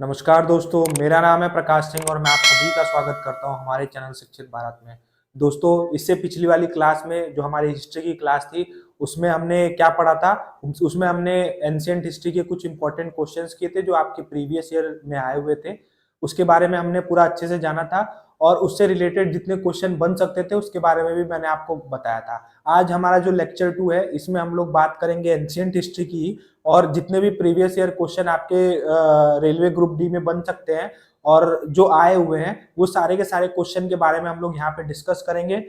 नमस्कार दोस्तों, मेरा नाम है प्रकाश सिंह और मैं आप सभी का स्वागत करता हूं हमारे चैनल शिक्षित भारत में। दोस्तों, इससे पिछली वाली क्लास में जो हमारी हिस्ट्री की क्लास थी उसमें हमने क्या पढ़ा था। उसमें हमने एंशिएंट हिस्ट्री के कुछ इंपॉर्टेंट क्वेश्चंस किए थे जो आपके प्रीवियस ईयर में आए हुए थे। उसके बारे में हमने पूरा अच्छे से जाना था और उससे रिलेटेड जितने क्वेश्चन बन सकते थे उसके बारे में भी मैंने आपको बताया था। आज हमारा जो लेक्चर 2 है इसमें हम लोग बात करेंगे एंशिएंट हिस्ट्री की और जितने भी प्रीवियस ईयर क्वेश्चन आपके रेलवे ग्रुप डी में बन सकते हैं और जो आए हुए हैं वो सारे के सारे क्वेश्चन के बारे में हम लोग यहाँ पे डिस्कस करेंगे।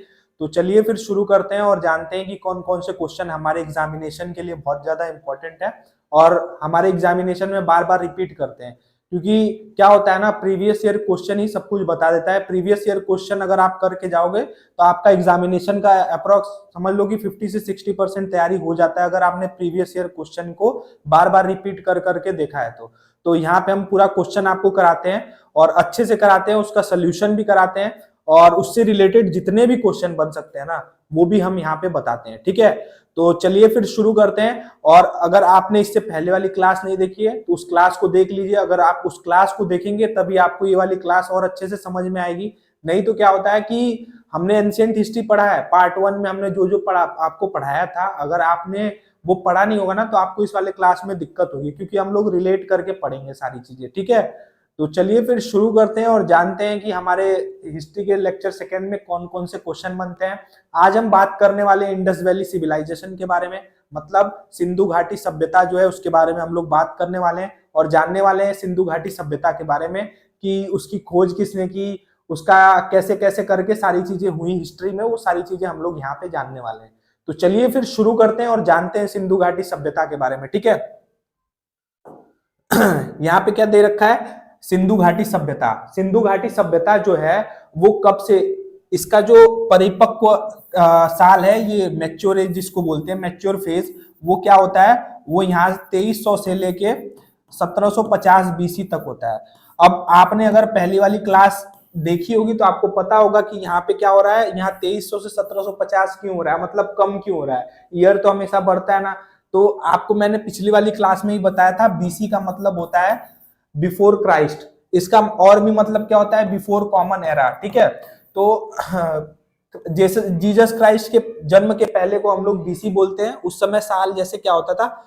तो चलिए फिर शुरू करते हैं और जानते हैं कि कौन कौन से क्वेश्चन हमारे एग्जामिनेशन के लिए बहुत ज्यादा इंपॉर्टेंट है और हमारे एग्जामिनेशन में बार बार रिपीट करते हैं। क्योंकि क्या होता है ना, प्रीवियस ईयर क्वेश्चन ही सब कुछ बता देता है। प्रीवियस ईयर क्वेश्चन अगर आप करके जाओगे तो आपका एग्जामिनेशन का अप्रोक्स समझ लो कि 50 से 60% तैयारी हो जाता है अगर आपने प्रीवियस ईयर क्वेश्चन को बार बार रिपीट कर करके देखा है तो यहाँ पे हम पूरा क्वेश्चन आपको कराते हैं और अच्छे से कराते हैं, उसका सोल्यूशन भी कराते हैं और उससे रिलेटेड जितने भी क्वेश्चन बन सकते हैं ना वो भी हम यहाँ पे बताते हैं। ठीक है, तो चलिए फिर शुरू करते हैं। और अगर आपने इससे पहले वाली क्लास नहीं देखी है तो उस क्लास को देख लीजिए। अगर आप उस क्लास को देखेंगे तभी आपको ये वाली क्लास और अच्छे से समझ में आएगी। नहीं तो क्या होता है कि हमने एंशिएंट हिस्ट्री पढ़ा है, पार्ट 1 में हमने जो जो पढ़ा आपको पढ़ाया था, अगर आपने वो पढ़ा नहीं होगा ना तो आपको इस वाले क्लास में दिक्कत होगी, क्योंकि हम लोग रिलेट करके पढ़ेंगे सारी चीजें। ठीक है, तो चलिए फिर शुरू करते हैं और जानते हैं कि हमारे हिस्ट्री के लेक्चर सेकंड में कौन कौन से क्वेश्चन बनते हैं। आज हम बात करने वाले इंडस वैली सिविलाइजेशन के बारे में, मतलब सिंधु घाटी सभ्यता जो है उसके बारे में हम लोग बात करने वाले हैं और जानने वाले हैं सिंधु घाटी सभ्यता के बारे में कि उसकी खोज किसने की, उसका कैसे कैसे करके सारी चीजें हुई हिस्ट्री में, वो सारी चीजें हम लोग यहाँ पे जानने वाले हैं। तो चलिए फिर शुरू करते हैं और जानते हैं सिंधु घाटी सभ्यता के बारे में। ठीक है, यहाँ पे क्या दे रखा है, सिंधु घाटी सभ्यता। सिंधु घाटी सभ्यता जो है वो कब से, इसका जो परिपक्व साल है, ये मैच्योर एज जिसको बोलते हैं, मैच्योर फेज, वो क्या होता है, वो यहाँ 2300 से लेके 1750 बीसी तक होता है। अब आपने अगर पहली वाली क्लास देखी होगी तो आपको पता होगा कि यहाँ पे क्या हो रहा है, यहाँ 2300 से 1750 क्यों हो रहा है, मतलब कम क्यों हो रहा है। ईयर तो हमेशा बढ़ता है ना। तो आपको मैंने पिछली वाली क्लास में ही बताया था, बीसी का मतलब होता है बिफोर क्राइस्ट, इसका और भी मतलब क्या होता है, बिफोर कॉमन एरा। ठीक है, तो जैसे जीसस क्राइस्ट के जन्म के पहले को हम लोग बीसी बोलते हैं। उस समय साल जैसे क्या होता था,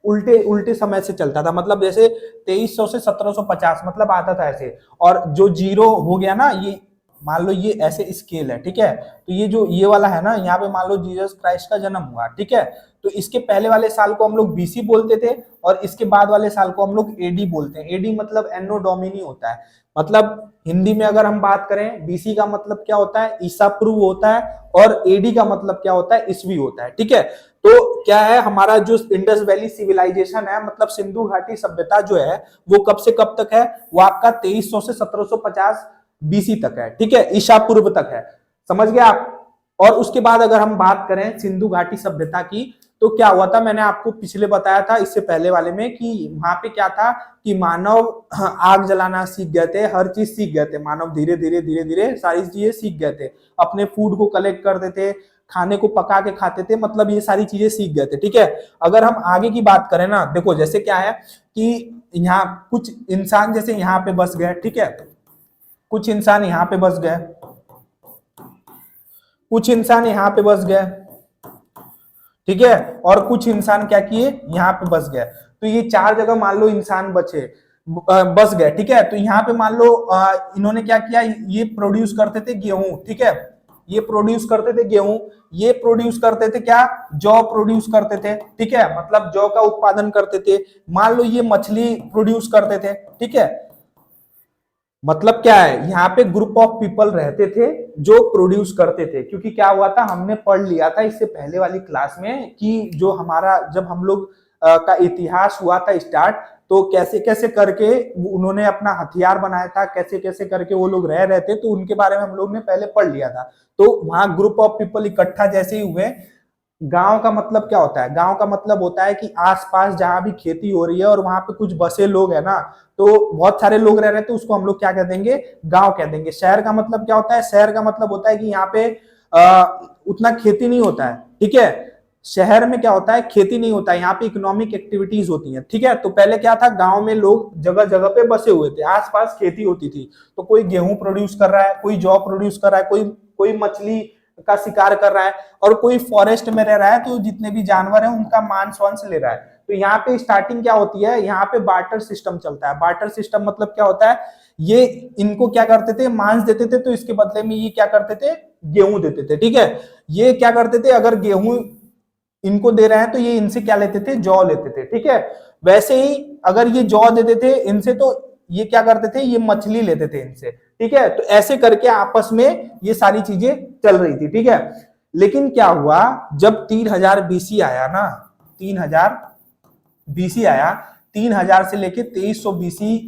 उल्टे उल्टे समय से चलता था, मतलब जैसे 2300 से 1750 मतलब आता था ऐसे। और जो जीरो हो गया ना, ये मान लो ये ऐसे स्केल है। ठीक है, तो ये जो ये वाला है ना, यहाँ पे मान लो जीसस क्राइस्ट का जन्म हुआ। ठीक है, तो इसके पहले वाले साल को हम लोग बीसी बोलते थे और इसके बाद वाले साल को हम लोग एडी बोलते हैं। एडी मतलब एनो डोमिनी होता है, मतलब हिंदी में अगर हम बात करें, बीसी का मतलब क्या होता है, ईसा पूर्व होता है, और एडी का मतलब क्या होता है, ईसवी होता है। ठीक है, तो क्या है, हमारा जो इंडस वैली सिविलाइजेशन है, मतलब सिंधु घाटी सभ्यता जो है वो कब से कब तक है, वो आपका 2300 से 1750 बीसी तक है। ठीक है, ईसा पूर्व तक है, समझ गए आप। और उसके बाद अगर हम बात करें सिंधु घाटी सभ्यता की, तो क्या हुआ था, मैंने आपको पिछले बताया था इससे पहले वाले में कि वहां पे क्या था कि मानव आग जलाना सीख गए थे, हर चीज सीख गए थे। मानव धीरे धीरे सारी चीजें सीख गए थे, अपने फूड को कलेक्ट करते थे, खाने को पका के खाते थे, मतलब ये सारी चीजें सीख गए थे। ठीक है, अगर हम आगे की बात करें ना, देखो जैसे क्या है कि यहाँ कुछ इंसान जैसे यहाँ पे बस गए। ठीक है, कुछ इंसान यहाँ पे बस गए, कुछ इंसान यहाँ पे बस गए। ठीक है, और कुछ इंसान क्या किए, यहाँ पे बस गए। तो ये 4 जगह मान लो इंसान बस गए। ठीक है, तो यहाँ पे मान लो इन्होंने क्या किया, ये प्रोड्यूस करते थे गेहूं। ठीक है, ये प्रोड्यूस करते थे गेहूं, ये प्रोड्यूस करते थे क्या, जौ प्रोड्यूस करते थे। ठीक है, मतलब जौ का उत्पादन करते थे। मान लो ये मछली प्रोड्यूस करते थे। ठीक है, मतलब क्या है, यहाँ पे ग्रुप ऑफ पीपल रहते थे जो प्रोड्यूस करते थे। क्योंकि क्या हुआ था, हमने पढ़ लिया था इससे पहले वाली क्लास में कि जो हमारा जब हम लोग का इतिहास हुआ था स्टार्ट, तो कैसे कैसे करके उन्होंने अपना हथियार बनाया था, कैसे कैसे करके वो लोग रह रहे थे, तो उनके बारे में हम लोग ने पहले पढ़ लिया था। तो वहां ग्रुप ऑफ पीपल इकट्ठा जैसे ही हुए। गांव का मतलब क्या होता है, गांव का मतलब होता है कि आसपास जहां भी खेती हो रही है और वहां पे कुछ बसे लोग है ना, तो बहुत सारे लोग रह रहे हैं, तो उसको हम लोग क्या कह देंगे, गांव कह देंगे। शहर का मतलब क्या होता है, शहर का मतलब होता है कि यहाँ पे उतना खेती नहीं होता है। ठीक है, शहर में क्या होता है, खेती नहीं होता है, यहाँ पे इकोनॉमिक एक्टिविटीज होती हैं, ठीक है। तो पहले क्या था, गांव में लोग जगह जगह पे बसे हुए थे, आसपास खेती होती थी, तो कोई गेहूं प्रोड्यूस कर रहा है, कोई जौ प्रोड्यूस कर रहा है, कोई मछली का शिकार कर रहा है, और कोई फॉरेस्ट में रह रहा है, तो जितने भी जानवर हैं उनका मांस वांस ले रहा है। तो यहाँ पे स्टार्टिंग क्या होती है, यहाँ पे बार्टर सिस्टम चलता है। बार्टर सिस्टम मतलब क्या होता है, ये इनको क्या करते थे, मांस देते थे, तो इसके बदले में ये क्या करते थे, गेहूं देते थे, ठीक है। ये क्या करते थे, अगर गेहूं इनको दे रहे हैं तो ये इनसे क्या लेते थे, जौ लेते थे, ठीक है। वैसे ही अगर ये जौ देते थे इनसे, तो ये क्या करते थे, ये मछली लेते थे इनसे, ठीक है। तो ऐसे करके आपस में ये सारी चीजें चल रही थी, ठीक है। लेकिन क्या हुआ, जब 3000 बीसी आया ना, 3000 बीसी आया, 3000 से लेके 2300 बीसी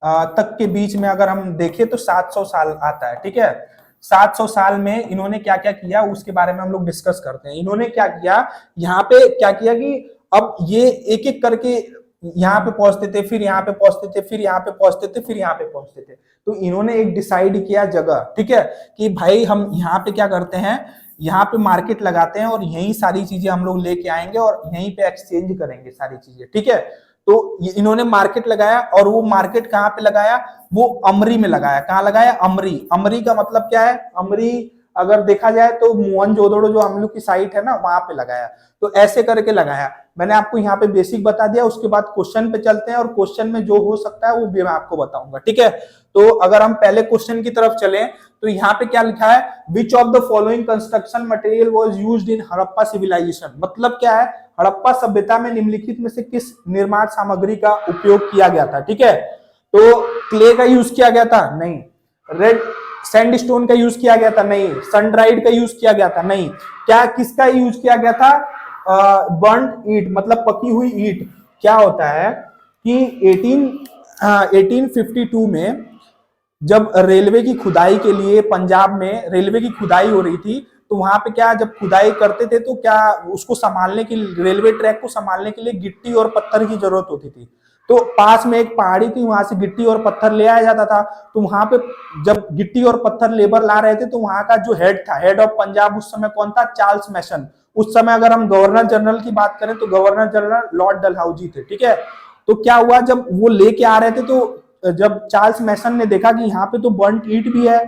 तक के बीच में अगर हम देखें तो 700 साल आता है, ठीक है। 700 साल में इन्होंने क्या क्या किया उसके बारे में हम लोग डिस्कस करते हैं। इन्होंने क्या किया, यहाँ पे क्या किया कि अब ये एक एक करके यहाँ पे पहुंचते थे, फिर यहाँ पे पहुंचते थे, फिर यहाँ पे पहुंचते थे, फिर यहाँ पे पहुंचते थे। तो इन्होंने एक डिसाइड किया जगह, ठीक है, कि भाई हम यहाँ पे क्या करते हैं, यहाँ पे मार्केट लगाते हैं और यही सारी चीजें हम लोग लेके आएंगे और यहीं पे एक्सचेंज करेंगे सारी चीजें, ठीक है। तो इन्होंने मार्केट लगाया, और वो मार्केट कहाँ पे लगाया, वो अमरी में लगाया। कहाँ लगाया, अमरी। अमरी का मतलब क्या है, अमरी अगर देखा जाए तो मोहनजोदड़ो जो हम लोग की साइट है ना, वहां पे लगाया। तो ऐसे करके लगाया। मैंने आपको यहाँ पे बेसिक बता दिया, उसके बाद क्वेश्चन पे चलते हैं, और क्वेश्चन में जो हो सकता है वो भी मैं आपको बताऊंगा, ठीक है। तो अगर हम पहले क्वेश्चन की तरफ चलें, तो यहाँ पे क्या लिखा है, which of the following construction material was used in Harappa civilization. मतलब क्या है, हड़प्पा सभ्यता में निम्नलिखित में से किस निर्माण सामग्री का उपयोग किया गया था, ठीक है। तो क्ले का यूज किया गया था, नहीं। रेड सैंडस्टोन का यूज किया गया था, नहीं। सन ड्राइड का यूज किया गया था, नहीं। क्या किसका यूज किया गया था, बर्न्ड ईट, मतलब पकी हुई ईट। क्या होता है कि 1852 में जब रेलवे की खुदाई के लिए पंजाब में रेलवे की खुदाई हो रही थी, तो वहां पे क्या, जब खुदाई करते थे तो क्या उसको संभालने के लिए, रेलवे ट्रैक को संभालने के लिए गिट्टी और पत्थर की जरूरत होती थी। तो पास में एक पहाड़ी थी, वहां से गिट्टी और पत्थर ले आया जाता था। तो वहां पे जब गिट्टी और पत्थर लेबर ला रहे थे, तो वहां का जो हेड था, हेड ऑफ पंजाब उस समय कौन था, चार्ल्स मैसन। उस समय अगर हम गवर्नर जनरल की बात करें तो गवर्नर जनरल लॉर्ड डलहौजी थे, ठीक है। तो क्या हुआ, जब वो लेके आ रहे थे, तो जब चार्ल्स मैसन ने देखा कि यहाँ पे तो बर्न्ट ईट भी है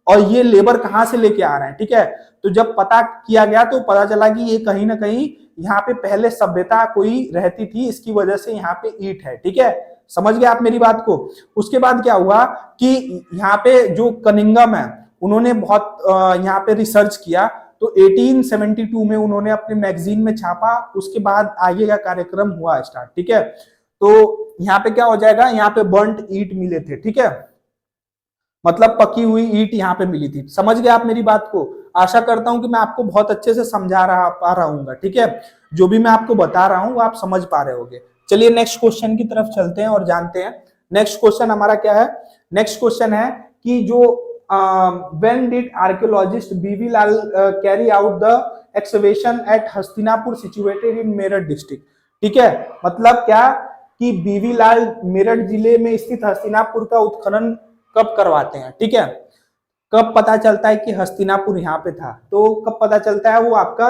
और ये लेबर कहाँ से लेके आ रहे हैं, ठीक है। तो जब पता किया गया तो पता चला कि ये कहीं ना कहीं यहाँ पे पहले सभ्यता कोई रहती थी, इसकी वजह से यहाँ पे ईट है, ठीक है। समझ गए आप मेरी बात को। उसके बाद क्या हुआ कि यहाँ पे जो कनिंगम है, उन्होंने बहुत यहाँ पे रिसर्च किया। तो 1872 में उन्होंने अपने मैगजीन में छापा। उसके बाद आगे का कार्यक्रम हुआ स्टार्ट, ठीक है। तो यहाँ पे क्या हो जाएगा, यहाँ पे बर्न्ट ईट मिले थे, ठीक है, मतलब पकी हुई ईट यहाँ पे मिली थी। समझ गए आप मेरी बात को। आशा करता हूं कि मैं आपको बहुत अच्छे से समझा रहा हूँ, ठीक है। जो भी मैं आपको बता रहा हूँ वो आप समझ पा रहे होंगे। चलिए नेक्स्ट क्वेश्चन की तरफ चलते हैं और जानते हैं। नेक्स्ट क्वेश्चन हमारा क्या है, नेक्स्ट क्वेश्चन है कि जो when did archaeologist बीवी लाल carry out the excavation at Hastinapur situated in Meerut district, ठीक है। मतलब क्या कि बीवी लाल मेरठ जिले में स्थित हस्तिनापुर का उत्खनन कब करवाते हैं, ठीक है। कब पता चलता है कि हस्तिनापुर यहाँ पे था, तो कब पता चलता है, वो आपका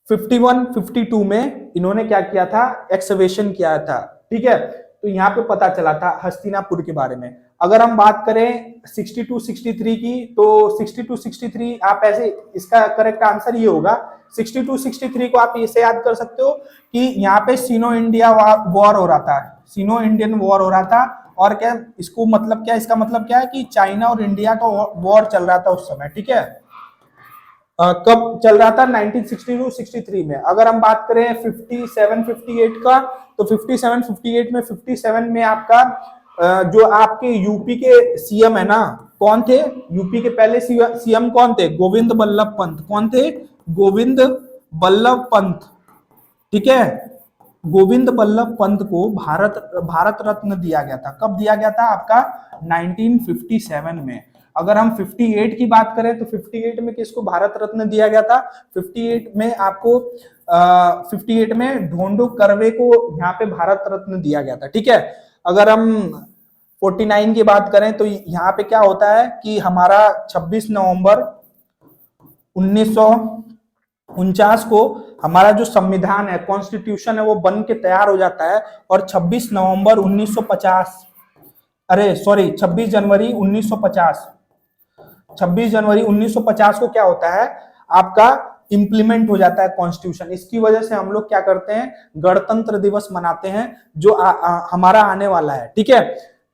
51-52 में इन्होंने क्या किया था, एक्सकवेशन किया था, ठीक है। तो यहाँ पे पता चला था हस्तिनापुर के बारे में। अगर हम बात करें 62-63 की, तो 62-63 आप ऐसे, इसका करेक्ट आंसर ये होगा, 62-63 को आप इसे याद कर सकते हो कि यहाँ पे सिनो इंडिया वॉर हो रहा था, सिनो इंडियन वॉर हो रहा था। और क्या इसको मतलब क्या, इसका मतलब क्या है कि चाइना और इंडिया का वॉर चल रहा था उस समय, ठीक है। कब चल रहा था, 1962-63 में। अगर हम बात करें 57-58 का, तो 57-58 में 57 में आपका जो आपके यूपी के सीएम है ना, कौन थे, यूपी के पहले सीएम कौन थे, गोविंद बल्लभ पंत। कौन थे, गोविंद बल्लभ पंत, ठीक है। गोविंद बल्लभ पंत को भारत रत्न दिया गया था। कब दिया गया था, आपका 1957 में। अगर हम 58 की बात करें तो 58 में किसको भारत रत्न दिया गया था, 58 में आपको 58 में ढोंडो कर्वे को यहाँ पे भारत रत्न दिया गया था, ठीक है। अगर हम 49 की बात करें तो यहाँ पे क्या होता है कि हमारा 26 नवंबर 49 को हमारा जो संविधान है, कॉन्स्टिट्यूशन है, वो बन के तैयार हो जाता है और 26 नवंबर 1950, अरे सॉरी 26 जनवरी 1950, 26 जनवरी 1950 को क्या होता है आपका इंप्लीमेंट हो जाता है कॉन्स्टिट्यूशन। इसकी वजह से हम लोग क्या करते हैं, गणतंत्र दिवस मनाते हैं जो हमारा आने वाला है। ठीक है,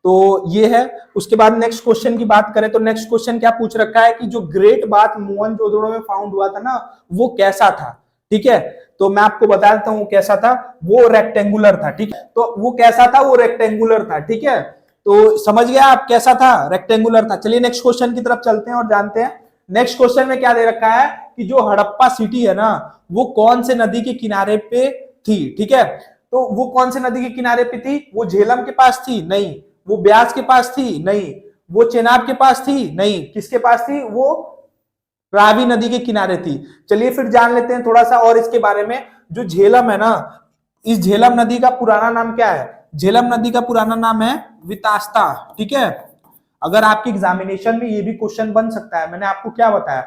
तो ये है। उसके बाद नेक्स्ट क्वेश्चन की बात करें तो नेक्स्ट क्वेश्चन क्या पूछ रखा है कि जो ग्रेट बाथ मोहनजोदड़ो में फाउंड हुआ था ना, वो कैसा था। ठीक है, तो मैं आपको बता देता हूँ कैसा था, वो रेक्टेंगुलर था। ठीक है, तो वो कैसा था, वो रेक्टेंगुलर था। ठीक है, तो समझ गया आप कैसा था, रेक्टेंगुलर था। चलिए नेक्स्ट क्वेश्चन की तरफ चलते हैं और जानते हैं। नेक्स्ट क्वेश्चन में क्या दे रखा है कि जो हड़प्पा सिटी है ना, वो कौन से नदी के किनारे पे थी। ठीक है, तो वो कौन से नदी के किनारे पे थी, वो झेलम के पास थी, नहीं। वो ब्यास के पास थी, नहीं। वो चेनाब के पास थी, नहीं। किसके पास थी, वो रावी नदी के किनारे थी। चलिए फिर जान लेते हैं थोड़ा सा और इसके बारे में। जो झेलम है ना, इस झेलम नदी का पुराना नाम क्या है, झेलम नदी का पुराना नाम है वितास्ता। ठीक है, अगर आपके एग्जामिनेशन में ये भी क्वेश्चन बन सकता है। मैंने आपको क्या बताया,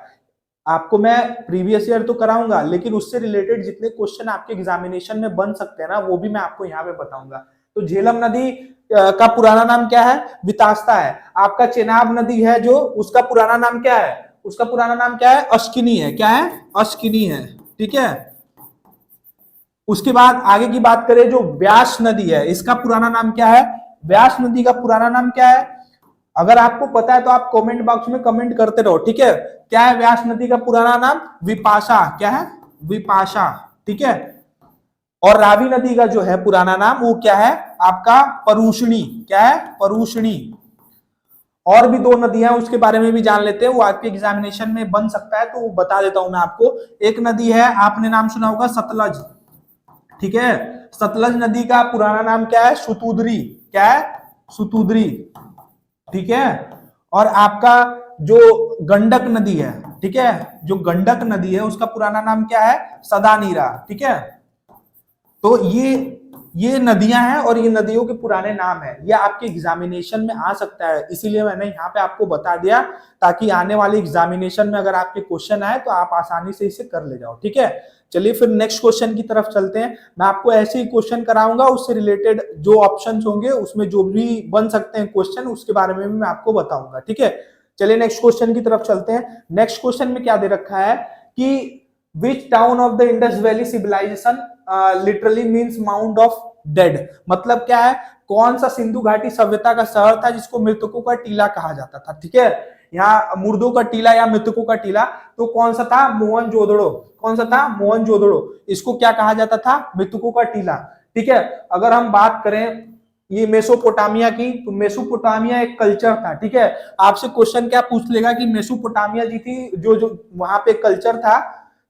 आपको मैं प्रीवियस ईयर तो कराऊंगा, लेकिन उससे रिलेटेड जितने क्वेश्चन आपके एग्जामिनेशन में बन सकते हैं ना, वो भी मैं आपको यहाँ पे बताऊंगा। तो झेलम नदी का पुराना नाम क्या है, वितास्ता है। आपका चेनाब नदी है जो, उसका पुराना नाम क्या है, उसका पुराना नाम क्या है, अश्किनी है। क्या है, अश्किनी है। ठीक है, उसके बाद आगे की बात करें, जो व्यास नदी है, इसका पुराना नाम क्या है, व्यास नदी का पुराना नाम क्या है। अगर आपको पता है तो आप कमेंट बॉक्स में कमेंट करते रहो। ठीक है, क्या है व्यास नदी का पुराना नाम, विपाशा। क्या है, विपाशा। ठीक है, और रावी नदी का जो है पुराना नाम, वो क्या है आपका, परूषणी। क्या है, परूषणी। और भी दो नदियां उसके बारे में भी जान लेते हैं, वो आपके एग्जामिनेशन में बन सकता है, तो वो बता देता हूं मैं आपको। एक नदी है, आपने नाम सुना होगा, सतलज। ठीक है, सतलज नदी का पुराना नाम क्या है, सुतुद्री। क्या है, सुतुद्री। ठीक है, और आपका जो गंडक नदी है, ठीक है, जो गंडक नदी है उसका पुराना नाम क्या है, सदानीरा। ठीक है, तो ये नदियां हैं और ये नदियों के पुराने नाम है। ये आपके एग्जामिनेशन में आ सकता है, इसीलिए मैंने यहाँ पे आपको बता दिया, ताकि आने वाले एग्जामिनेशन में अगर आपके क्वेश्चन आए तो आप आसानी से इसे कर ले जाओ। ठीक है, चलिए फिर नेक्स्ट क्वेश्चन की तरफ चलते हैं। मैं आपको ऐसे ही क्वेश्चन कराऊंगा, उससे रिलेटेड जो ऑप्शंस होंगे उसमें जो भी बन सकते हैं क्वेश्चन, उसके बारे में भी मैं आपको बताऊंगा। ठीक है, चलिए नेक्स्ट क्वेश्चन की तरफ चलते हैं। नेक्स्ट क्वेश्चन में क्या दे रखा है कि which town of the Indus valley civilization literally means mount of dead. मतलब क्या है, कौन सा सिंधु घाटी सभ्यता का शहर था जिसको मृतकों का टीला कहा जाता था। ठीक है, यहाँ मुर्दों का टीला या मृतकों का टीला, तो कौन सा था, मोहनजोदड़ो। कौन सा था, मोहनजोदड़ो। इसको क्या कहा जाता था, मृतकों का टीला। ठीक है, अगर हम बात करें ये मेसोपोटामिया की, तो मेसोपोटामिया एक कल्चर था। ठीक है, आपसे क्वेश्चन क्या पूछ लेगा कि मेसोपोटामिया जी थी जो जो वहां पे कल्चर था,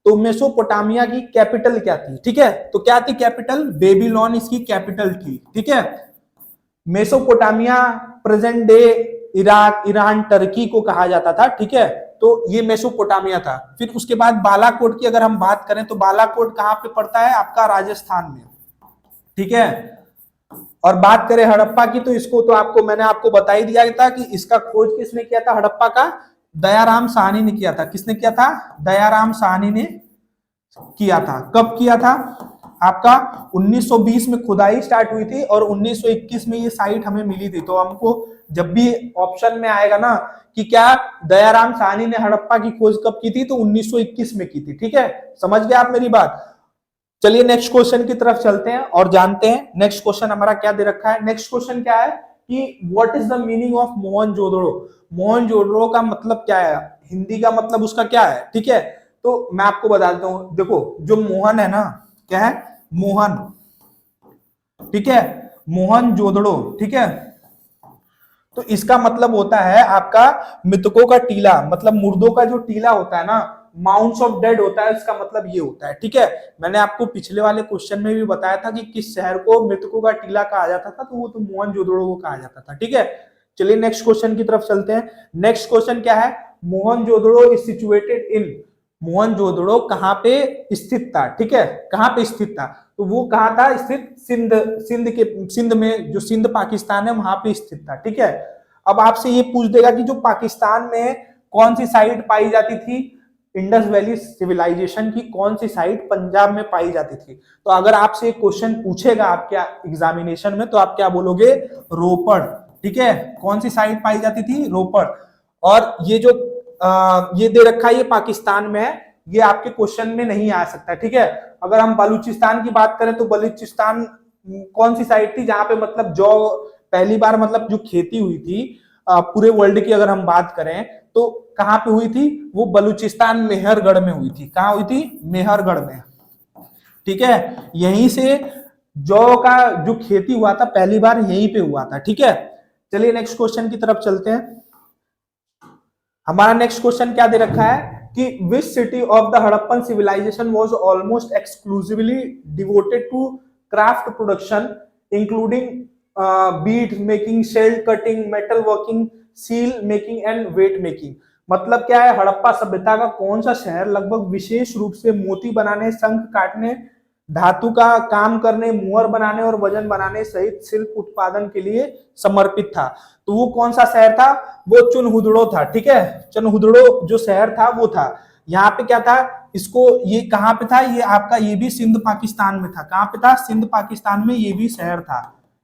तो मेसोपोटामिया की कैपिटल क्या थी। ठीक है, तो क्या थी कैपिटल, बेबीलोन इसकी कैपिटल थी। ठीक है, Mesopotamia present day Iraq, Iran, Turkey को कहा जाता था। ठीक है, तो ये मेसोपोटामिया था। फिर उसके बाद बालाकोट की अगर हम बात करें तो बालाकोट कहाँ पे पड़ता है, आपका राजस्थान में। ठीक है, और बात करें हड़प्पा की, तो इसको तो आपको मैंने आपको बता ही दिया था कि इसका खोज किसने किया था, हड़प्पा का दयाराम साहनी ने किया था। किसने किया था, दयाराम साहनी ने किया था। कब किया था, आपका 1920 में खुदाई स्टार्ट हुई थी और 1921 में ये साइट हमें मिली थी। तो हमको जब भी ऑप्शन में आएगा ना कि क्या दयाराम साहनी ने हड़प्पा की खोज कब की थी, तो 1921 में की थी। ठीक है, समझ गए आप मेरी बात। चलिए नेक्स्ट क्वेश्चन की तरफ चलते हैं और जानते हैं नेक्स्ट क्वेश्चन हमारा क्या दे रखा है। नेक्स्ट क्वेश्चन क्या है कि what is the meaning of Mohenjodaro. Mohenjodaro का मतलब क्या है, हिंदी का मतलब उसका क्या है। ठीक है, तो मैं आपको बता देता हूं। देखो, जो मोहन है ना, क्या है, मोहन। ठीक है, मोहनजोदड़ो। ठीक है, तो इसका मतलब होता है आपका मृतकों का टीला, मतलब मुर्दों का जो टीला होता है ना, माउंट्स ऑफ डेड होता है, इसका मतलब ये होता है। ठीक है, मैंने आपको पिछले वाले क्वेश्चन में भी बताया था कि किस शहर को मृतकों का टीला कहा जाता था, तो वो तो मोहनजोदड़ो को कहा जाता था। ठीक है, चलिए नेक्स्ट क्वेश्चन की तरफ चलते हैं। नेक्स्ट क्वेश्चन क्या है, Mohenjodaro is situated in. Mohenjodaro कहाँ पे स्थित था। ठीक है, कहाँ पे स्थित था, तो वो कहाँ था स्थित, सिंध में, जो सिंध पाकिस्तान है वहां पे स्थित था। ठीक है, अब आपसे ये पूछ देगा कि जो पाकिस्तान में कौन सी साइट पाई जाती थी, इंडस वैली सिविलाइजेशन की कौन सी साइट पंजाब में पाई जाती थी? तो अगर आपसे एक क्वेश्चन पूछेगा आपके एग्जामिनेशन में तो आप क्या बोलोगे? रोपड़। ठीक है, कौन सी साइट पाई जाती थी? रोपड़। और ये जो ये दे रखा है ये पाकिस्तान में है, ये आपके क्वेश्चन में नहीं आ सकता। ठीक है, अगर हम बलूचिस्तान की बात करें तो बलूचिस्तान कौन सी साइट थी जहां पे मतलब जो पहली बार मतलब जो खेती हुई थी पूरे वर्ल्ड की अगर हम बात करें तो कहां पे हुई थी? वो बलूचिस्तान मेहरगढ़ में हुई थी। कहां हुई थी? मेहरगढ़ में। ठीक है, यहीं से जौ का जो खेती हुआ था पहली बार यहीं पे हुआ था। ठीक है, चलिए नेक्स्ट क्वेश्चन की तरफ चलते हैं। हमारा नेक्स्ट क्वेश्चन क्या दे रखा है कि which city of the Harappan civilization was almost exclusively devoted to craft production including bead making, shell cutting, metal working, seal making and weight making. मतलब क्या है, हड़प्पा सभ्यता का कौन सा शहर लगभग विशेष रूप से मोती बनाने, शंख काटने, धातु का काम करने, मुहर बनाने और वजन बनाने सहित शिल्प उत्पादन के लिए समर्पित था? तो वो कौन सा शहर था? वो चुनहुदड़ो था। ठीक है, चुनहुदड़ो जो शहर था वो था। यहाँ पे क्या था इसको, ये कहाँ पे था? ये आपका ये भी सिंध पाकिस्तान में था। कहाँ पे था? सिंध पाकिस्तान में ये भी शहर था।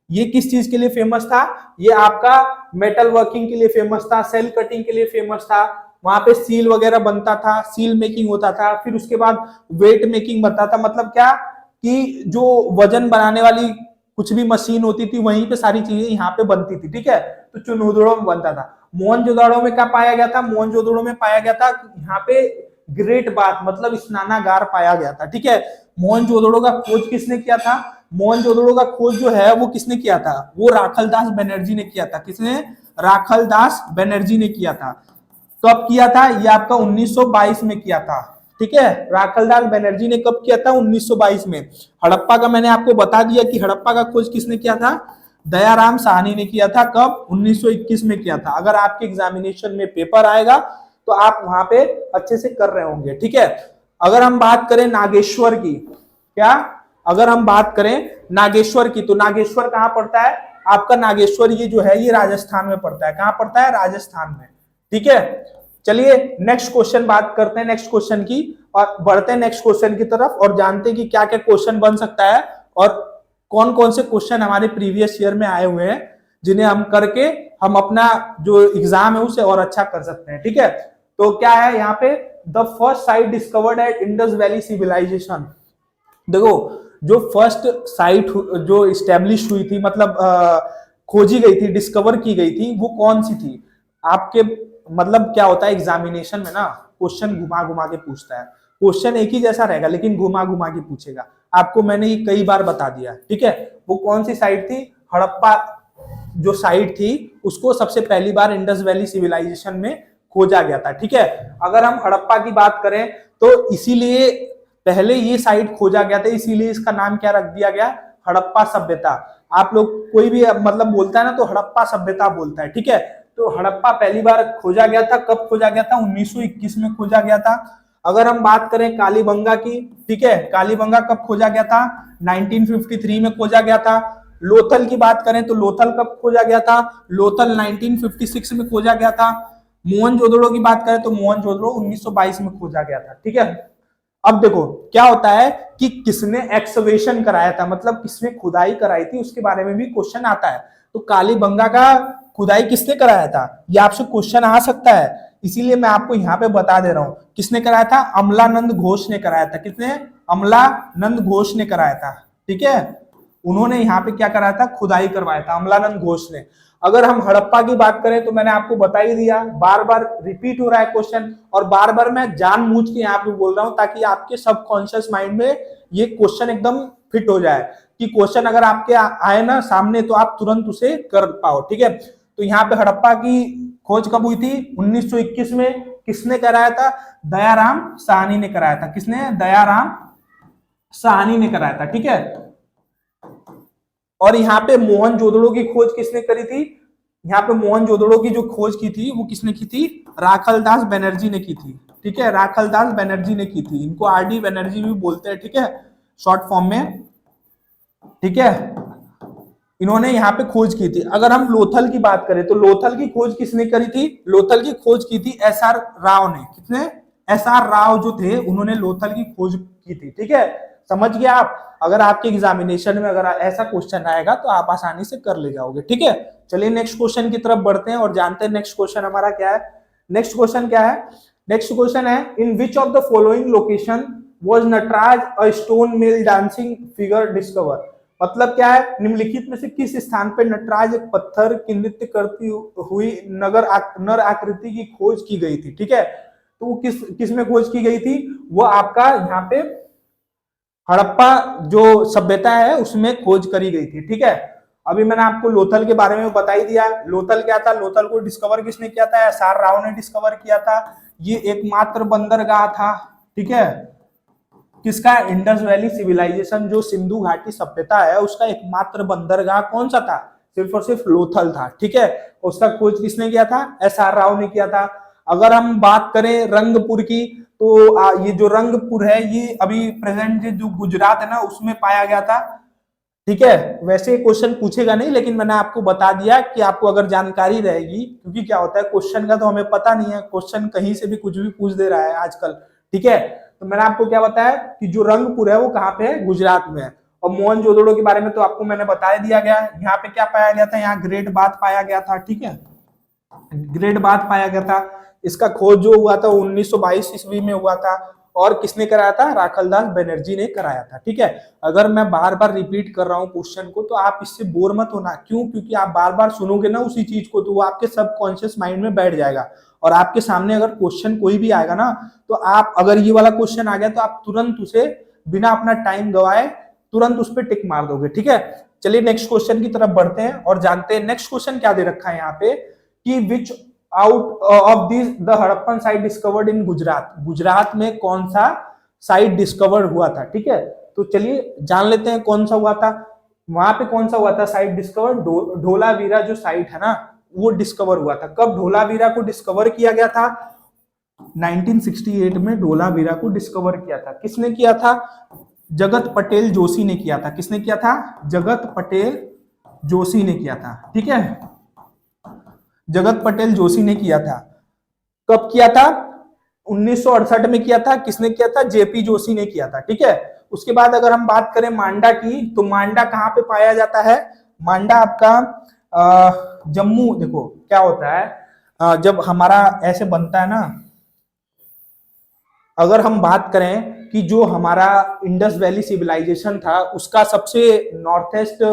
ये किस चीज के लिए फेमस था? ये आपका मेटल वर्किंग के लिए फेमस था, सेल कटिंग के लिए फेमस था। वहां पे सील वगैरह बनता था, सील मेकिंग होता था, फिर उसके बाद वेट मेकिंग बनता था। मतलब क्या कि जो वजन बनाने वाली कुछ भी मशीन होती थी वहीं पे सारी चीजें यहाँ पे बनती थी। ठीक है, तो चुनहुदड़ो में बनता था। मोहनजोदड़ो में क्या पाया गया था? मोहनजोदड़ो में पाया गया था यहाँ पे ग्रेट बाथ मतलब स्नानागार पाया गया था। ठीक है, मोहनजोदड़ो का खोज किसने किया था? मोहनजोदड़ो का खोज जो है वो किसने किया था? वो राखलदास बनर्जी ने किया था। किसने? राखलदास बनर्जी ने किया था। कब किया था? ये आपका 1922 में किया था। ठीक है, राखलदास बनर्जी ने कब किया था? 1922 में। हड़प्पा का मैंने आपको बता दिया कि हड़प्पा का खोज किसने किया था? दयाराम साहनी ने किया था। कब? 1921 में किया था। अगर आपके एग्जामिनेशन में पेपर आएगा तो आप वहां पे अच्छे से कर रहे होंगे। ठीक है, अगर हम बात करें नागेश्वर की, क्या अगर हम बात करें नागेश्वर की, तो नागेश्वर कहां पड़ता है? आपका नागेश्वर ये जो है ये राजस्थान में पड़ता है। कहां पड़ता है? राजस्थान में। ठीक है, चलिए नेक्स्ट क्वेश्चन बात करते हैं, नेक्स्ट क्वेश्चन की, और बढ़ते हैं नेक्स्ट क्वेश्चन की तरफ और जानते हैं कि क्या क्या क्वेश्चन बन सकता है और कौन कौन से क्वेश्चन हमारे प्रीवियस ईयर में आए हुए हैं जिन्हें हम करके हम अपना जो एग्जाम है उसे और अच्छा कर सकते हैं। ठीक है, तो क्या है यहाँ पे? The first site discovered at Indus valley civilization. देखो, जो फर्स्ट साइट जो इस्टेब्लिश हुई थी मतलब खोजी गई थी, डिस्कवर की गई थी, वो कौन सी थी? आपके मतलब क्या होता है एग्जामिनेशन में ना, क्वेश्चन घुमा घुमा के पूछता है। क्वेश्चन एक ही जैसा रहेगा लेकिन घुमा घुमा के पूछेगा। आपको मैंने ये कई बार बता दिया। ठीक है, वो कौन सी साइट थी? हड़प्पा जो साइट थी उसको सबसे पहली बार इंडस वैली सिविलाइजेशन में खोजा गया था। ठीक है, अगर हम हड़प्पा की बात करें तो इसीलिए पहले ये साइट खोजा गया था, इसीलिए इसका नाम क्या रख दिया गया? हड़प्पा सभ्यता। आप लोग कोई भी मतलब बोलता है ना तो हड़प्पा सभ्यता बोलता है। ठीक है, तो हड़प्पा पहली बार खोजा गया था। कब खोजा गया था? 1921 में खोजा गया था। अगर हम बात करें कालीबंगा की, ठीक है, कालीबंगा कब खोजा गया था? 1953 में खोजा गया था। लोथल की बात करें तो लोथल कब खोजा गया था? लोथल 1956 में खोजा गया था। मोहनजोदड़ो की बात करें तो मोहनजोदड़ो 1922 में खोजा गया था। ठीक है, अब देखो क्या होता है कि किसने एक्सकवेशन कराया था, मतलब किसने खुदाई कराई थी उसके बारे में भी क्वेश्चन आता है। तो कालीबंगा का खुदाई किसने कराया था ये आपसे क्वेश्चन आ सकता है, इसीलिए मैं आपको यहाँ पे बता दे रहा हूँ। किसने कराया था? अमलानंद घोष ने कराया था। किसने? अमलानंद घोष ने कराया था। ठीक है, उन्होंने यहाँ पे क्या कराया था? खुदाई करवाया था अमलानंद घोष ने। अगर हम हड़प्पा की बात करें तो मैंने आपको बता ही दिया, बार बार रिपीट हो रहा है क्वेश्चन और बार बार मैं जानबूझ के यहाँ पे बोल रहा हूँ ताकि आपके सबकॉन्शियस माइंड में ये क्वेश्चन एकदम फिट हो जाए कि क्वेश्चन अगर आपके आए ना सामने तो आप तुरंत उसे कर पाओ। ठीक है, तो यहाँ पे हड़प्पा की खोज कब हुई थी? 1921 में। किसने कराया था? दयाराम साहनी ने कराया था। किसने? दयाराम साहनी ने कराया था। ठीक है, और यहाँ पे मोहनजोदड़ो की खोज किसने करी थी? यहाँ पे मोहनजोदड़ो की जो खोज की थी वो किसने की थी? राखलदास बनर्जी ने की थी। ठीक है, राखलदास बनर्जी ने की थी। इनको आरडी बनर्जी भी बोलते हैं। ठीक है, शॉर्ट फॉर्म में। ठीक है, इन्होंने यहाँ पे खोज की थी। अगर हम लोथल की बात करें तो लोथल की खोज किसने करी थी? लोथल की खोज की थी एसआर राव ने। किसने? SR राव जो थे उन्होंने लोथल की खोज की थी। ठीक है, समझ गया आप। अगर आपके एग्जामिनेशन में अगर ऐसा क्वेश्चन आएगा तो आप आसानी से कर ले जाओगे। ठीक है, चलिए नेक्स्ट क्वेश्चन की तरफ बढ़ते हैं और जानते हैं नेक्स्ट क्वेश्चन हमारा क्या है। नेक्स्ट क्वेश्चन क्या है? नेक्स्ट क्वेश्चन है, in which of the following location was Nataraja a stone mill dancing figure discover. मतलब क्या है, निम्नलिखित में से किस स्थान पे नटराज एक पत्थर की नृत्य करती हुई नर आकृति की खोज की गई थी। ठीक है, तो वो किस में खोज की गई थी? वो आपका यहाँ पे हड़प्पा जो सभ्यता है उसमें खोज करी गई थी। ठीक है, अभी मैंने आपको लोथल के बारे में बता ही दिया। लोथल क्या था? लोथल को डिस्कवर किसने किया था? SR राव ने डिस्कवर किया था। ये एकमात्र बंदरगाह था। ठीक है, किसका? इंडस वैली सिविलाइजेशन जो सिंधु घाटी सभ्यता है उसका एकमात्र बंदरगाह कौन सा था? सिर्फ और सिर्फ लोथल था। ठीक है, उसका खोज किसने किया था? SR राव ने किया था। अगर हम बात करें रंगपुर की, तो ये जो रंगपुर है ये अभी प्रेजेंट जो गुजरात है ना उसमें पाया गया था। ठीक है, वैसे क्वेश्चन पूछेगा नहीं, लेकिन मैंने आपको बता दिया कि आपको अगर जानकारी रहेगी, क्योंकि क्या होता है क्वेश्चन का तो हमें पता नहीं है, क्वेश्चन कहीं से भी कुछ भी पूछ दे रहा है आजकल। ठीक है, तो मैंने आपको क्या बताया कि जो रंगपुर है वो कहाँ पे है? गुजरात में है। और मोहनजोदड़ो के बारे में तो आपको मैंने बता दिया गया। यहाँ पे क्या पाया गया था? यहाँ ग्रेट बाथ पाया गया था। ठीक है, ग्रेट बाथ पाया गया था। इसका खोज जो हुआ था 1922 ईस्वी में हुआ था। और किसने कराया था? राखलदास बनर्जी ने कराया था। ठीक है, अगर मैं बार बार रिपीट कर रहा हूँ क्वेश्चन को तो आप इससे बोर मत होना। क्यों? क्योंकि आप बार बार सुनोगे ना उसी चीज को तो वो आपके सबकॉन्शियस माइंड में बैठ जाएगा। और आपके सामने अगर क्वेश्चन कोई भी आएगा ना, तो आप अगर ये वाला क्वेश्चन आ गया तो आप तुरंत उसे बिना अपना टाइम गवाए तुरंत उस पर टिक मार दोगे। ठीक है, चलिए नेक्स्ट क्वेश्चन की तरफ बढ़ते हैं और जानते हैं नेक्स्ट क्वेश्चन क्या दे रखा है यहाँ पे कि विच out of this the Harappan site discovered in Gujarat. Gujarat में कौन सा साइट डिस्कवर हुआ था? ठीक है, तो चलिए जान लेते हैं कौन सा हुआ था। वहां पे कौन सा हुआ था साइट डिस्कवर? ढोलावीरा जो साइट है ना वो डिस्कवर हुआ था। कब ढोलावीरा को डिस्कवर किया गया था? 1968 में ढोलावीरा को डिस्कवर किया था। किसने किया था? जगत पटेल जोशी ने किया था। किसने किया था? जगत पटेल जोशी ने किया था। ठीक है, जगत पटेल जोशी ने किया था। कब किया था? 1968 में किया था। किसने किया था? जेपी जोशी ने किया था। ठीक है, उसके बाद अगर हम बात करें मांडा की, तो मांडा कहाँ पे पाया जाता है? मांडा आपका जम्मू। देखो क्या होता है जब हमारा ऐसे बनता है ना, अगर हम बात करें कि जो हमारा इंडस वैली सिविलाइजेशन था उसका सबसे नॉर्थ ईस्ट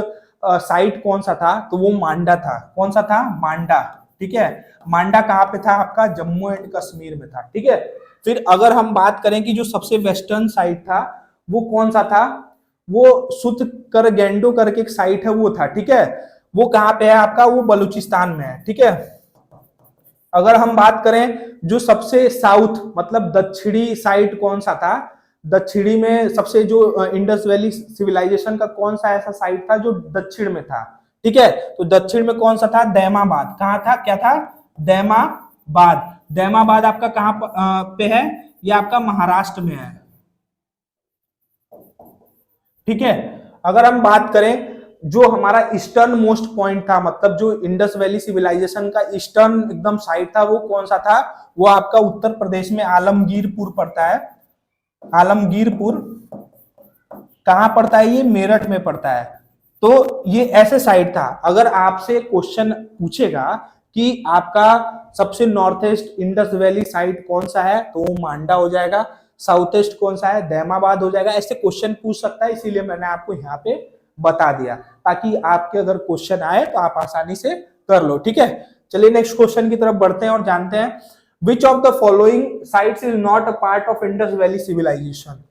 साइट कौन सा था? तो वो मांडा था। कौन सा था? मांडा। ठीक है, मांडा कहाँ पे था? आपका जम्मू एंड कश्मीर में था। ठीक है, फिर अगर हम बात करें कि जो सबसे वेस्टर्न साइट था वो कौन सा था? वो सुतकर गेंडो करके एक साइट है वो था। ठीक है, वो कहाँ पे है आपका? वो बलूचिस्तान में है। ठीक है, अगर हम बात करें जो सबसे साउथ मतलब दक्षिणी साइड कौन सा था? दक्षिणी में सबसे जो इंडस वैली सिविलाइजेशन का कौन सा ऐसा साइट था जो दक्षिण में था? ठीक है, तो दक्षिण में कौन सा था? दैमाबाद। कहाँ था? क्या था? दैमाबाद। दैमाबाद आपका कहाँ पे है? ये आपका महाराष्ट्र में है। ठीक है, अगर हम बात करें जो हमारा ईस्टर्न मोस्ट पॉइंट था, मतलब जो इंडस वैली सिविलाइजेशन का ईस्टर्न एकदम साइड था वो कौन सा था? वो आपका उत्तर प्रदेश में आलमगीरपुर पड़ता है। आलमगीरपुर कहां पड़ता है? ये मेरठ में पड़ता है। तो ये ऐसे साइड था। अगर आपसे क्वेश्चन पूछेगा कि आपका सबसे north east Indus valley side कौन सा है, तो वो मांडा हो जाएगा। साउथ ईस्ट कौन सा है? दैमाबाद हो जाएगा। ऐसे क्वेश्चन पूछ सकता है, इसीलिए मैंने आपको यहाँ पे बता दिया ताकि आपके अगर क्वेश्चन आए तो आप आसानी से कर लो। ठीक है, चलिए नेक्स्ट क्वेश्चन की तरफ बढ़ते हैं और जानते हैं which of the following sites is not a part of Indus valley civilization.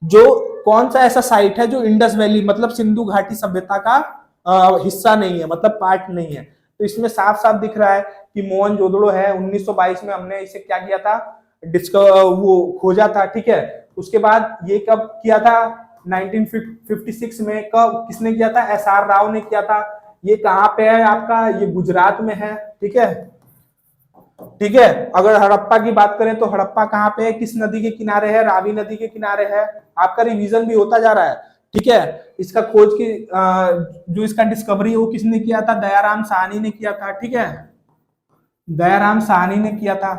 जो कौन सा ऐसा साइट है जो इंडस वैली मतलब सिंधु घाटी सभ्यता का हिस्सा नहीं है, मतलब पार्ट नहीं है? तो इसमें साफ साफ दिख रहा है कि मोहनजोदड़ो है। 1922 में हमने इसे क्या किया था? वो खोजा था। ठीक है, उसके बाद ये कब किया था? 1956 में। कब किसने किया था? SR राव ने किया था। ये कहाँ पे है आपका? ये गुजरात में है। ठीक है, ठीक है, अगर हड़प्पा की बात करें तो हड़प्पा कहाँ पे है? किस नदी के किनारे है? रावी नदी के किनारे है। आपका रिवीजन भी होता जा रहा है। ठीक है, इसका खोज की जो इसका डिस्कवरी है वो किसने किया था? दयाराम साहनी ने किया था। ठीक है, दयाराम साहनी ने किया था।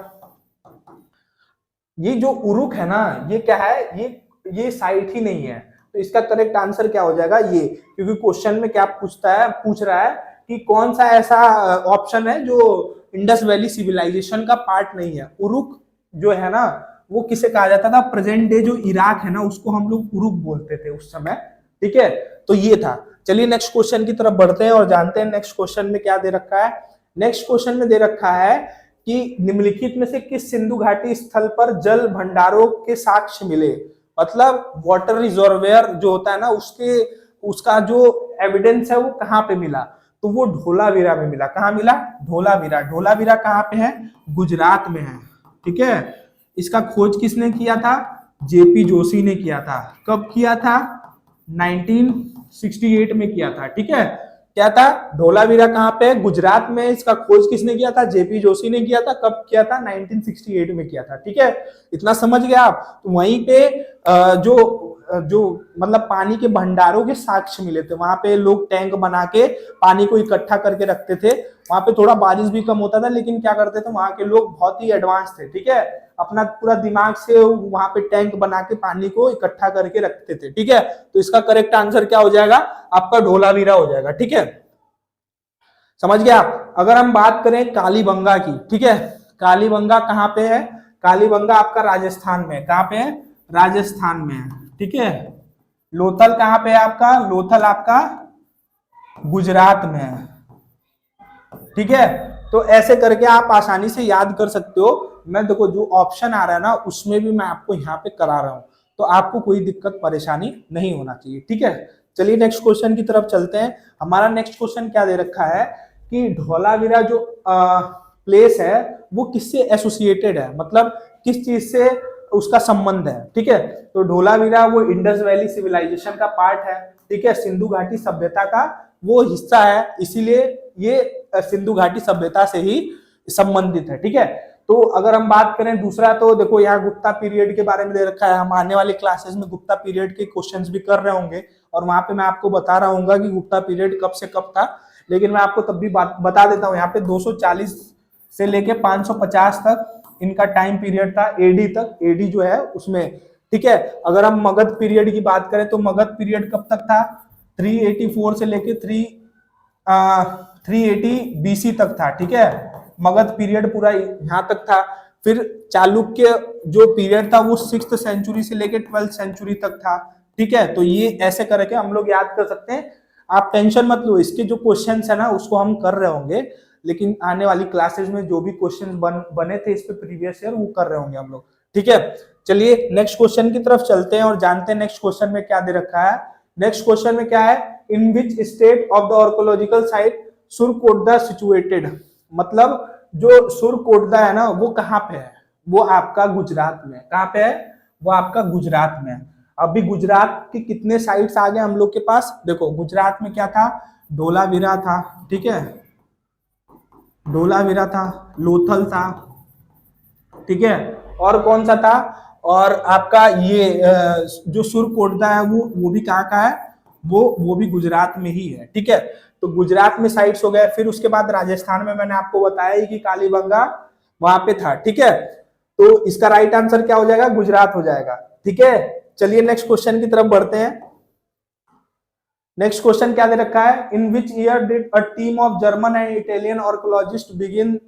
ये जो उरुक है ना, ये क्या है, ये साइट ही नहीं है। तो इसका करेक्ट आंसर क्या हो जाएगा, ये, क्योंकि क्वेश्चन में क्या पूछ रहा है कि कौन सा ऐसा ऑप्शन है जो इंडस वैली सिविलाइजेशन का पार्ट नहीं है। उरुक जो है ना, वो किसे कहा जाता था, प्रेजेंट डे जो इराक है ना, उसको हम लोग उरुक बोलते थे उस समय। ठीक है, तो ये था। चलिए नेक्स्ट क्वेश्चन की तरफ बढ़ते हैं और जानते हैं नेक्स्ट क्वेश्चन में क्या दे रखा है। नेक्स्ट क्वेश्चन में दे रखा है कि निम्नलिखित में से किस सिंधु घाटी स्थल पर जल भंडारों के साक्ष्य मिले। मतलब वाटर रिजर्वेयर जो होता है ना, उसका जो एविडेंस है वो कहाँ पे मिला, तो वो ढोलावीरा में मिला। कहाँ मिला, ढोलावीरा। ढोलावीरा कहाँ पे है, गुजरात में है। ठीक है, इसका खोज किसने किया था, जेपी जोशी ने किया था। कब किया था, 1968 में किया था। ठीक है, क्या था, ढोलावीरा कहाँ पे, गुजरात में। इसका खोज किसने किया था, जेपी जोशी ने किया था। कब किया था, 1968 में किया था। ठीक है, इतना समझ गए आप। तो वहीं पे जो मतलब पानी के भंडारों के साक्ष्य मिले थे। वहां पे लोग टैंक बना के पानी को इकट्ठा करके रखते थे। वहां पे थोड़ा बारिश भी कम होता था, लेकिन क्या करते थे, वहां के लोग बहुत ही एडवांस थे। ठीक है, अपना पूरा दिमाग से वहां पे टैंक बना के पानी को इकट्ठा करके रखते थे। ठीक है, तो इसका करेक्ट आंसर क्या हो जाएगा, आपका ढोलावीरा हो जाएगा। ठीक है, समझ गए आप। अगर हम बात करें कालीबंगा की, ठीक है, कालीबंगा कहाँ पे है, कालीबंगा आपका राजस्थान में। कहाँ पे है, राजस्थान में है। ठीक है, लोथल कहाँ पे है आपका, लोथल आपका गुजरात में है। ठीक है, तो ऐसे करके आप आसानी से याद कर सकते हो। मैं देखो जो ऑप्शन आ रहा है ना, उसमें भी मैं आपको यहाँ पे करा रहा हूं, तो आपको कोई दिक्कत परेशानी नहीं होना चाहिए। ठीक है, चलिए नेक्स्ट क्वेश्चन की तरफ चलते हैं। हमारा नेक्स्ट क्वेश्चन क्या दे रखा है कि ढोलावीरा जो प्लेस है वो किससे एसोसिएटेड है, मतलब किस चीज से उसका संबंध है। ठीक है, तो ढोलावीरा वो इंडस वैली सिविलाइजेशन का पार्ट है। ठीक है, सिंधु घाटी सभ्यता का वो हिस्सा है, इसीलिए ये सिंधु घाटी सभ्यता से ही संबंधित है। ठीक है, तो अगर हम बात करें दूसरा, तो देखो यहाँ गुप्ता पीरियड के बारे में दे रखा है। हम आने वाली क्लासेस में गुप्ता पीरियड के क्वेश्चंस भी कर रहे होंगे, और वहां पे मैं आपको बता रहा हूँ कि गुप्ता पीरियड कब से कब था। लेकिन मैं आपको तब भी बता देता हूँ, यहाँ पे 240 से लेके 550 तक इनका टाइम पीरियड था, एडी तक, एडी जो है उसमें। ठीक है, अगर हम मगध पीरियड की बात करें तो मगध पीरियड कब तक था, 384 से लेके 380 बीसी तक था। ठीक है, मगध पीरियड पूरा यहाँ तक था। फिर चालुक्य जो पीरियड था वो 6th सेंचुरी से लेके 12th सेंचुरी तक था। ठीक है, तो ये ऐसे करके हम लोग याद कर सकते हैं। आप टेंशन मत लो, इसके जो क्वेश्चंस है ना उसको हम कर रहे होंगे, लेकिन आने वाली क्लासेस में जो भी क्वेश्चन बने थे इस पे प्रीवियस ईयर, वो कर रहे होंगे हम लोग। ठीक है, चलिए नेक्स्ट क्वेश्चन की तरफ चलते हैं और जानते हैं नेक्स्ट क्वेश्चन में क्या दे रखा है। नेक्स्ट क्वेश्चन में क्या है, in which state of the archaeological site Surkotada situated. मतलब जो सुरकोटदा है ना वो कहाँ पे है, वो आपका गुजरात में। कहाँ पे है, वो आपका गुजरात में है। अभी गुजरात के कितने साइट्स आ गए हम लोग के पास, देखो गुजरात में क्या था, ढोलावीरा था। ठीक है, ढोलावीरा था, लोथल था। ठीक है, और कौन सा था, और आपका ये जो सुरकोटदा है वो भी कहाँ का है, वो भी गुजरात में ही है। ठीक है, तो गुजरात में साइट्स हो गए। फिर उसके बाद राजस्थान में मैंने आपको बताया ही कि कालीबंगा वहां पे था। ठीक है, तो इसका राइट आंसर क्या हो जाएगा, गुजरात हो जाएगा। ठीक है, चलिए नेक्स्ट क्वेश्चन की तरफ बढ़ते हैं। नेक्स्ट क्वेश्चन क्या दे रखा है, in which year did a team of German and Italian archaeologist begin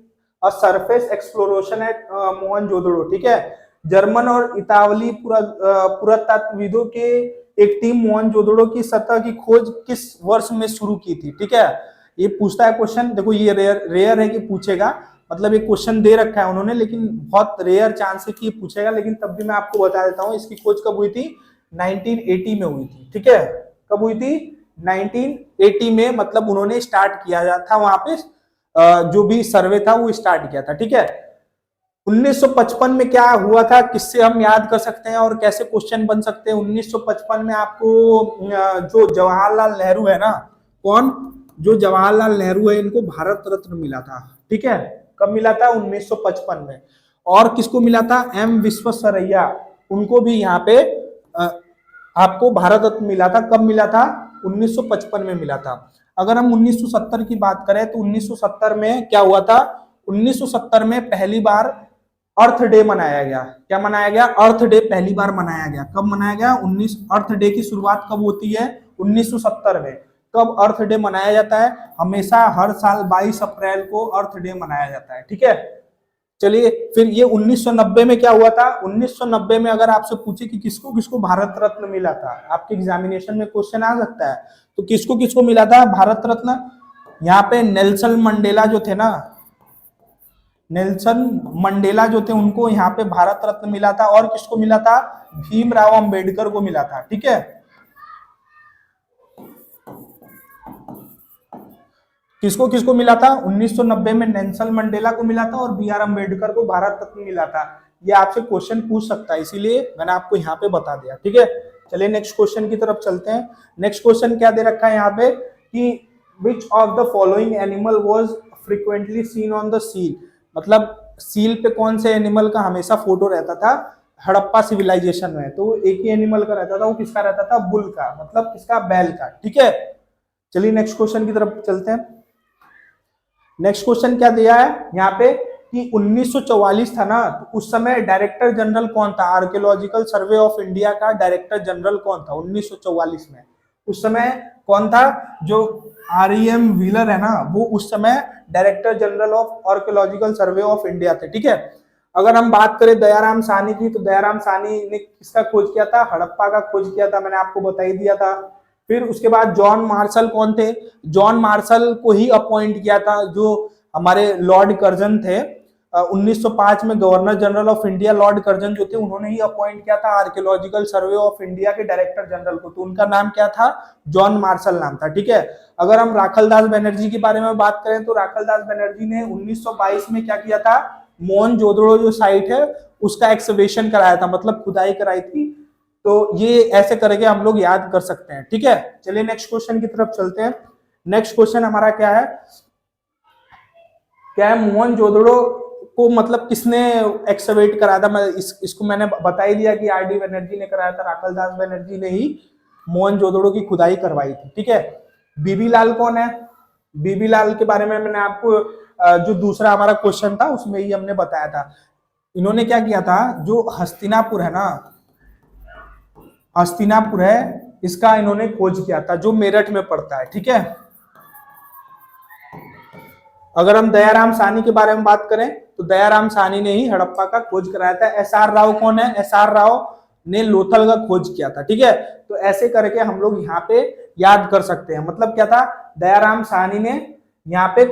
a surface exploration at Mohenjodaro. ठीक है, जर्मन और इतावली पुरातत्वविदों के एक टीम मोहनजोदड़ो की सतह की खोज किस वर्ष में शुरू की थी। ठीक है, ये पूछता है क्वेश्चन, देखो ये रेयर है कि पूछेगा, मतलब ये क्वेश्चन दे रखा है उन्होंने, लेकिन बहुत रेयर चांस है कि पूछेगा, लेकिन तब भी मैं आपको बता देता हूँ इसकी खोज कब हुई थी, 1980 में हुई थी। ठीक है, कब हुई थी, 1980 में, मतलब उन्होंने स्टार्ट किया था वहां पे, जो भी सर्वे था वो स्टार्ट किया था। ठीक है, 1955 में क्या हुआ था, किससे हम याद कर सकते हैं और कैसे क्वेश्चन बन सकते हैं। 1955 में आपको जो जवाहरलाल नेहरू है ना, कौन, जो जवाहरलाल नेहरू है, इनको भारत रत्न मिला था। ठीक है, कब मिला था, 1955 में। और किसको मिला था, एम विश्वेश्वरैया, उनको भी यहाँ पे आपको भारत रत्न मिला था। कब मिला था, 1955 में मिला था। अगर हम 1970 की बात करें तो 1970 में क्या हुआ था, 1970 में पहली बार अर्थ डे मनाया गया। क्या मनाया गया? अर्थ डे पहली बार मनाया गया। कब मनाया गया? अर्थ डे की शुरुआत कब होती है? 1970 में। कब अर्थ डे मनाया जाता है? हमेशा हर साल 22 अप्रैल को अर्थ डे मनाया जाता है। ठीक है, चलिए फिर ये 1990 में क्या हुआ था? 1990 में अगर आपसे पूछे कि किसको किसको भारत रत्न मिला था, आपके एग्जामिनेशन में क्वेश्चन आ सकता है, तो किसको किसको मिला था भारत रत्न? यहाँ पे नेल्सन मंडेला जो थे ना, नेल्सन मंडेला जो थे उनको यहाँ पे भारत रत्न मिला था। और किसको मिला था? भीमराव अंबेडकर को मिला था। ठीक है, किसको किसको मिला था? 1990 में नेल्सन मंडेला को मिला था और बी आर अम्बेडकर को भारत रत्न मिला था। ये आपसे क्वेश्चन पूछ सकता है, इसीलिए मैंने आपको यहाँ पे बता दिया। ठीक है, चलिए नेक्स्ट क्वेश्चन की तरफ चलते हैं। नेक्स्ट क्वेश्चन क्या दे रखा है यहाँ पे कि which of the following animal was frequently seen on the seal? मतलब सील पे कौन से एनिमल का हमेशा फोटो रहता था हड़प्पा सिविलाइजेशन में? तो एक ही एनिमल का रहता था, वो किसका रहता था? बुल का, मतलब किसका? बैल का। ठीक है, चलिए नेक्स्ट क्वेश्चन की तरफ चलते हैं। नेक्स्ट क्वेश्चन क्या दिया है यहाँ पे कि 1944 था ना, तो उस समय डायरेक्टर जनरल कौन था? आर्कियोलॉजिकल सर्वे ऑफ इंडिया का डायरेक्टर जनरल कौन था 1944 में? उस समय कौन था? जो REM व्हीलर है ना, वो उस समय director general of archaeological survey of India थे। ठीक है, अगर हम बात करें दयाराम साहनी की, तो दयाराम साहनी ने किसका खोज किया था? हड़प्पा का खोज किया था, मैंने आपको बता ही दिया था। फिर उसके बाद जॉन मार्शल कौन थे? जॉन मार्शल को ही अपॉइंट किया था जो हमारे लॉर्ड कर्जन थे। 1905 में governor general of India Lord Curzon जो थे, उन्होंने ही अपॉइंट किया था आर्कियोलॉजिकल सर्वे ऑफ इंडिया के डायरेक्टर जनरल को। तो उनका नाम क्या था? जॉन मार्शल नाम था। ठीक है, अगर हम राखलदास बनर्जी के बारे में बात करें, तो राखलदास बनर्जी ने 1922 में क्या किया था? मोहनजोदड़ो जो साइट है उसका एक्सकवेशन कराया था, मतलब खुदाई कराई थी। तो ये ऐसे करके हम लोग याद कर सकते हैं। ठीक है, चलिए नेक्स्ट क्वेश्चन की तरफ चलते हैं। नेक्स्ट क्वेश्चन हमारा क्या है? क्या है? मोहनजोदड़ो को मतलब किसने एक्सकवेट कराया था? मैं इसको मैंने बता ही दिया कि RD बनर्जी ने कराया था, राखलदास बनर्जी ने ही मोहनजोदड़ो की खुदाई करवाई थी। ठीक है, बीबी लाल कौन है? बीबी लाल के बारे में मैंने आपको जो दूसरा हमारा क्वेश्चन था उसमें ही हमने बताया था। इन्होंने क्या किया था? जो हस्तिनापुर है ना, हस्तिनापुर है, इसका इन्होंने खोज किया था, जो मेरठ में पड़ता है। ठीक है, अगर हम दयाराम साहनी के बारे में बात करें, तो दयाराम साहनी ने ही हड़प्पा का खोज कराया था। SR राव कौन है? SR राव ने लोथल का खोज किया था। ठीक है, तो ऐसे करके हम लोग यहाँ पे याद कर सकते हैं। मतलब क्या था? दयाराम साहनी ने यहाँ पे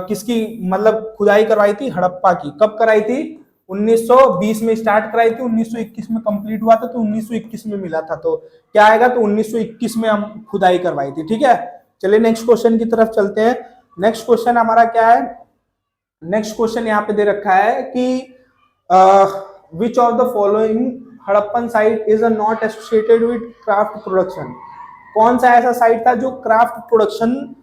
किसकी मतलब खुदाई करवाई थी? हड़प्पा की। कब कराई थी? 1920 में स्टार्ट कराई थी, 1921 में कंप्लीट हुआ था, तो 1921 में मिला था। तो क्या आएगा? तो 1921 में हम खुदाई करवाई थी। ठीक है, चलिए नेक्स्ट क्वेश्चन की तरफ चलते हैं। नेक्स्ट क्वेश्चन हमारा क्या है? नेक्स्ट क्वेश्चन यहाँ पे दे रखा है कि which of the following Harappan site is not associated with craft production? कौन सा ऐसा साइट था जो क्राफ्ट प्रोडक्शन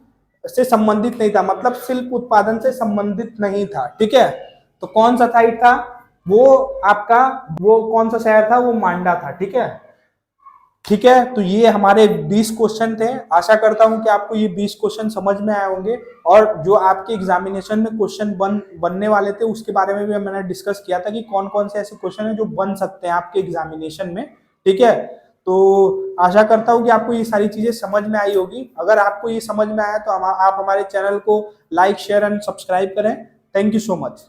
से संबंधित नहीं था, मतलब शिल्प उत्पादन से संबंधित नहीं था? ठीक है, तो कौन सा साइट था? वो आपका वो कौन सा शहर था? वो मांडा था। ठीक है, ठीक है, तो ये हमारे 20 क्वेश्चन थे। आशा करता हूं कि आपको ये 20 क्वेश्चन समझ में आए होंगे, और जो आपके एग्जामिनेशन में क्वेश्चन बनने वाले थे उसके बारे में भी मैंने डिस्कस किया था कि कौन कौन से ऐसे क्वेश्चन हैं जो बन सकते हैं आपके एग्जामिनेशन में। ठीक है, तो आशा करता हूं कि आपको ये सारी चीजें समझ में आई होगी। अगर आपको ये समझ में आया तो आप हमारे चैनल को लाइक, शेयर एंड सब्सक्राइब करें। Thank you so much.